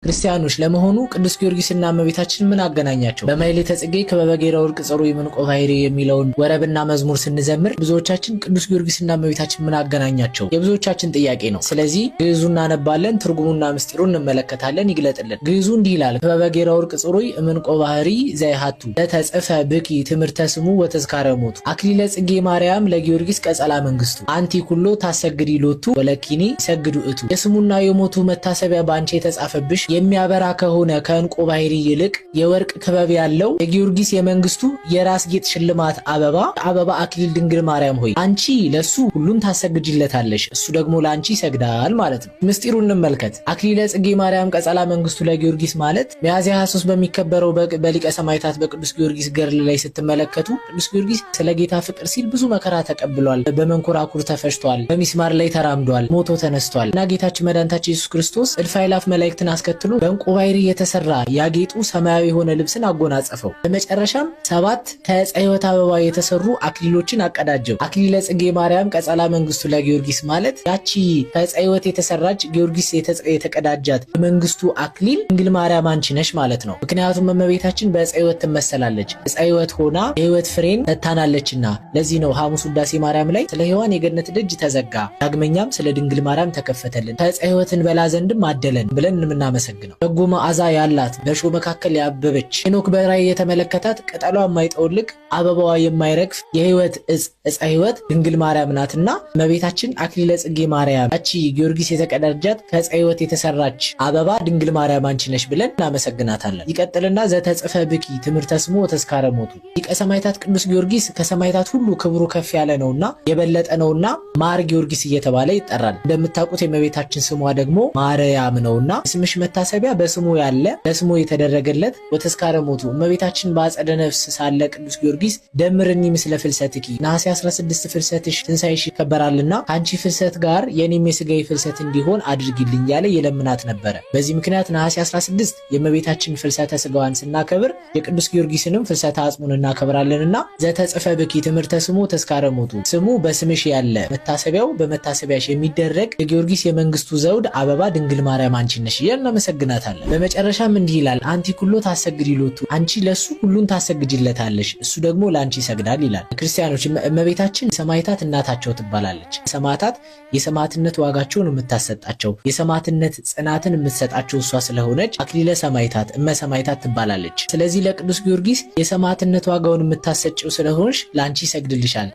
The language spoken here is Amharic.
ክርስቲያኖች ለመሆኑ ቅዱስ ጊዮርጊስና እመቤታችን ምን አገናኛቸው? በማኅሌተ ጽጌ ክበበ ጌራ ወርቅ ጽሩይ ምንቆ ባሕሪ የሚለውን ወረብና መዝሙር ስንዘምር ብዙዎቻችን ቅዱስ ጊዮርጊስና እመቤታችን ምን አገናኛቸው የብዙዎቻችን ጥያቄ ነው። ስለዚህ ግዕዙ እናነባለን፣ ትርጉሙና ምስጢሩን እንመለከታለን። ይግለጥልን። ግዕዙ እንዲህ ይላል። ክበበ ጌራ ወርቅ ጽሩይ ምንቆ ባሕሪ ዘይሃቱ ለተጽፈ ብኪ ትምህርተ ስሙ ወተዝካረ ሞቱ አክሊለ ጽጌ ማርያም ለጊዮርጊስ ቀጸላ መንግስቱ አንቲ ኩሎ ታሰግዲ ሎቱ ወለኪኒ ይሰግዱ እቱ። የስሙና የሞቱ መታሰቢያ ባንቺ የተጻፈብሽ የሚያበራ ከሆነ ከእንቆ ባሕሪ ይልቅ የወርቅ ክበብ ያለው የጊዮርጊስ የመንግስቱ የራስ ጌጥ ሽልማት አበባ አክሊል ድንግል ማርያም ሆይ አንቺ ለሱ ሁሉን ታሰግጂለታለሽ፣ እሱ ደግሞ ለአንቺ ይሰግዳል ማለት ነው። ምስጢሩን እንመልከት። አክሊለ ጽጌ ማርያም ቀጸላ መንግስቱ ለጊዮርጊስ ማለት ሚያዝያ 23 በሚከበረው በሊቀ ሰማዕታት በቅዱስ ጊዮርጊስ ገድል ላይ ስትመለከቱ ቅዱስ ጊዮርጊስ ስለ ጌታ ፍቅር ሲል ብዙ መከራ ተቀብሏል። በመንኮራኩር ተፈሽቷል፣ በሚስማር ላይ ተራምዷል፣ ሞቶ ተነስቷል እና ጌታችን መድኃኒታችን ኢየሱስ ክርስቶስ እልፍ አእላፍ መላእክትን አስከትሎ በእንቆ ባሕሪ የተሰራ ያጌጡ ሰማያዊ የሆነ ልብስን አጎናጸፈው። በመጨረሻም 7 ከዕፀ ሕይወት አበባ የተሰሩ አክሊሎችን አቀዳጀው። አክሊለ ጽጌ ማርያም ቀጸላ መንግስቱ ለጊዮርጊስ ማለት ያቺ ከዕፀ ሕይወት የተሰራች ጊዮርጊስ የተቀዳጃት የመንግስቱ አክሊል ድንግል ማርያም አንቺ ነሽ ማለት ነው። ምክንያቱም እመቤታችን በዕፀ ሕይወት ትመሰላለች፣ ዕፀ ሕይወት ሆና የሕይወት ፍሬን ተታናለችና። ለዚህ ነው ሐሙስ ውዳሴ ማርያም ላይ ስለ ሔዋን የገነት ደጅ ተዘጋ፣ ዳግመኛም ስለ ድንግል ማርያም ተከፈተልን፣ ከዕፀ ሕይወትን በላ ዘንድም አደለን ብለን የምናመሰግነው። በጎ መዓዛ ያላት በእሾህ መካከል ያበበች ሄኖክ በራእይ የተመለከታት ቅጠሏ የማይጠወልቅ አበባዋ የማይረግፍ የሕይወት ዕፀ ሕይወት ድንግል ማርያም ናትና እመቤታችን አክሊለ ጽጌ ማርያም አቺ ጊዮርጊስ የተቀዳጃት ከዕፀ ሕይወት የተሰራች አበባ ድንግል ማርያም አንቺ ነሽ ብለን እናመሰግናታለን። ይቀጥልና ዘተጽፈ ብኪ ትምህርተ ስሙ ወተዝካረ ሞቱ ሊቀ ሰማዕታት ቅዱስ ጊዮርጊስ ከሰማዕታት ሁሉ ክብሩ ከፍ ያለ ነውና የበለጠ ነውና ማር ጊዮርጊስ እየተባለ ይጠራል። እንደምታውቁት የእመቤታችን ስሟ ደግሞ ማርያም ነውና ስምሽ መታሰቢያ በስሙ ያለ ለስሙ የተደረገለት ወተዝካረ ሞቱ እመቤታችን በአጸደ ነፍስ ሳለ ቅዱስ ጊዮርጊስ ደምርኒ ምስለ ፍልሰትኪ ነሐሴ 16 ፍልሰትሽ ትንሣኤሽ ይከበራልና ከአንቺ ፍልሰት ጋር የኔም የሥጋዬ ፍልሰት እንዲሆን አድርጊልኝ ያለ የለምናት ነበረ። በዚህ ምክንያት ነሐሴ 16 የእመቤታችን ፍልሰተ ሥጋዋን ስናከብር የቅዱስ ጊዮርጊስንም ፍልሰተ አጽሙን እናከብራለንና ዘተጽፈ ብኪ ትምህርተ ስሙ ወተዝካረ ሞቱ ስሙ በስምሽ ያለ መታሰቢያው በመታሰቢያሽ የሚደረግ የጊዮርጊስ የመንግስቱ ዘውድ አበባ ድንግል ማርያም አንቺ ነሽ እያልን እናመሰግናታለን። በመጨረሻም እንዲህ ይላል። አንቲ ኩሎ ታሰግዲ ሎቱ አንቺ ለሱ ሁሉን ታሰግጂለታለሽ፣ እሱ ደግሞ ለአንቺ ይሰግዳል ይላል። ክርስቲያኖች እመቤታችን ሰማዕታት እናታቸው ትባላለች። ሰማዕታት የሰማዕትነት ዋጋቸውን የምታሰጣቸው የሰማዕትነት ጽናትን የምትሰጣቸው እሷ ስለሆነች አክሊለ ሰማዕታት እመ ሰማዕታት ትባላለች። ስለዚህ ለቅዱስ ጊዮርጊስ የሰማዕትነት ዋጋውን የምታሰጭው ስለሆንሽ ለአንቺ ይሰግድልሻል።